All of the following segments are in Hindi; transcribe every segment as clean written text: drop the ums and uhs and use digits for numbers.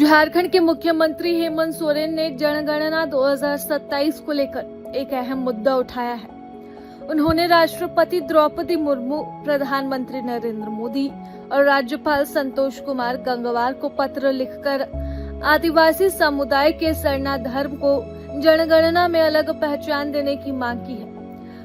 झारखंड के मुख्यमंत्री हेमंत सोरेन ने जनगणना 2027 को लेकर एक अहम मुद्दा उठाया है। उन्होंने राष्ट्रपति द्रौपदी मुर्मू, प्रधानमंत्री नरेंद्र मोदी और राज्यपाल संतोष कुमार गंगवार को पत्र लिखकर आदिवासी समुदाय के सरना धर्म को जनगणना में अलग पहचान देने की मांग की है।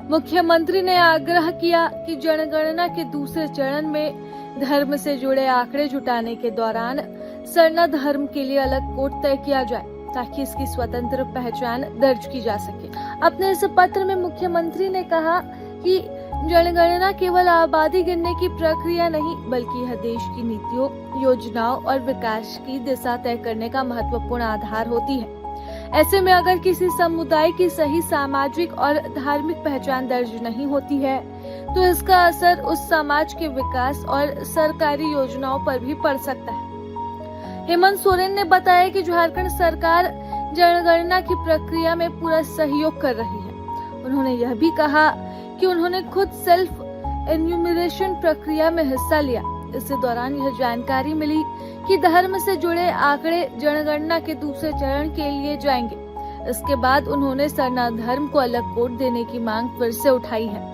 मुख्यमंत्री ने आग्रह किया कि जनगणना के दूसरे चरण में धर्म से जुड़े आंकड़े जुटाने के दौरान सरना धर्म के लिए अलग कोड तय किया जाए ताकि इसकी स्वतंत्र पहचान दर्ज की जा सके। अपने इस पत्र में मुख्यमंत्री ने कहा कि जनगणना केवल आबादी गिनने की प्रक्रिया नहीं, बल्कि यह देश की नीतियों, योजनाओं और विकास की दिशा तय करने का महत्वपूर्ण आधार होती है। ऐसे में अगर किसी समुदाय की सही सामाजिक और धार्मिक पहचान दर्ज नहीं होती है, तो इसका असर उस समाज के विकास और सरकारी योजनाओं पर भी पड़ सकता है। हेमंत सोरेन ने बताया कि झारखंड सरकार जनगणना की प्रक्रिया में पूरा सहयोग कर रही है। उन्होंने यह भी कहा कि उन्होंने खुद सेल्फ एन्यूमरेशन प्रक्रिया में हिस्सा लिया। इस दौरान यह जानकारी मिली कि धर्म से जुड़े आंकड़े जनगणना के दूसरे चरण के लिए जाएंगे। इसके बाद उन्होंने सरना धर्म को अलग कोड देने की मांग फिर से उठाई है।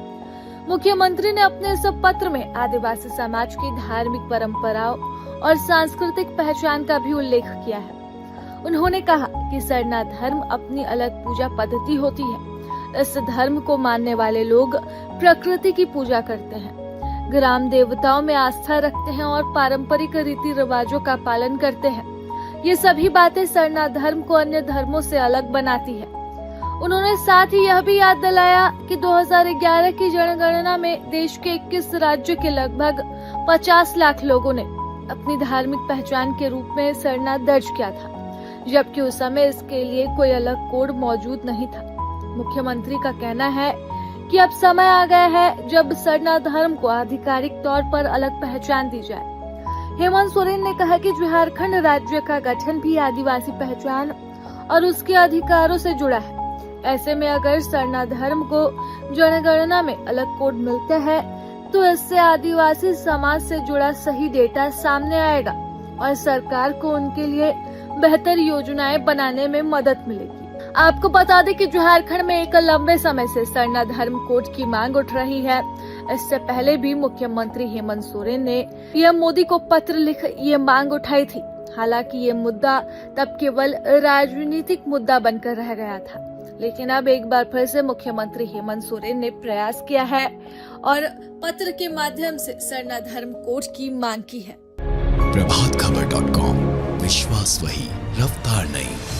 मुख्यमंत्री ने अपने इस पत्र में आदिवासी समाज की धार्मिक परंपराओं और सांस्कृतिक पहचान का भी उल्लेख किया है। उन्होंने कहा कि सरना धर्म अपनी अलग पूजा पद्धति होती है। इस धर्म को मानने वाले लोग प्रकृति की पूजा करते हैं, ग्राम देवताओं में आस्था रखते हैं और पारंपरिक रीति रिवाजों का पालन करते हैं। ये सभी बातें सरना धर्म को अन्य धर्मों से अलग बनाती है। उन्होंने साथ ही यह भी याद दिलाया कि 2011 की जनगणना में देश के 21 राज्यों के लगभग 50 लाख लोगों ने अपनी धार्मिक पहचान के रूप में सरना दर्ज किया था, जबकि उस समय इसके लिए कोई अलग कोड मौजूद नहीं था। मुख्यमंत्री का कहना है कि अब समय आ गया है जब सरना धर्म को आधिकारिक तौर पर अलग पहचान दी जाए। हेमंत सोरेन ने कहा कि झारखंड राज्य का गठन भी आदिवासी पहचान और उसके अधिकारों से जुड़ा है। ऐसे में अगर सरना धर्म को जनगणना में अलग कोड मिलता है, तो इससे आदिवासी समाज से जुड़ा सही डेटा सामने आएगा और सरकार को उनके लिए बेहतर योजनाएं बनाने में मदद मिलेगी। आपको बता दें कि झारखंड में एक लंबे समय से सरना धर्म कोड की मांग उठ रही है। इससे पहले भी मुख्यमंत्री हेमंत सोरेन ने पीएम मोदी को पत्र लिख ये मांग उठाई थी। हालांकि ये मुद्दा तब केवल राजनीतिक मुद्दा बनकर रह गया था, लेकिन अब एक बार फिर से मुख्यमंत्री हेमंत सोरेन ने प्रयास किया है और पत्र के माध्यम से सरना धर्म कोड की मांग की है। प्रभातखबर.com, विश्वास वही, रफ्तार नहीं।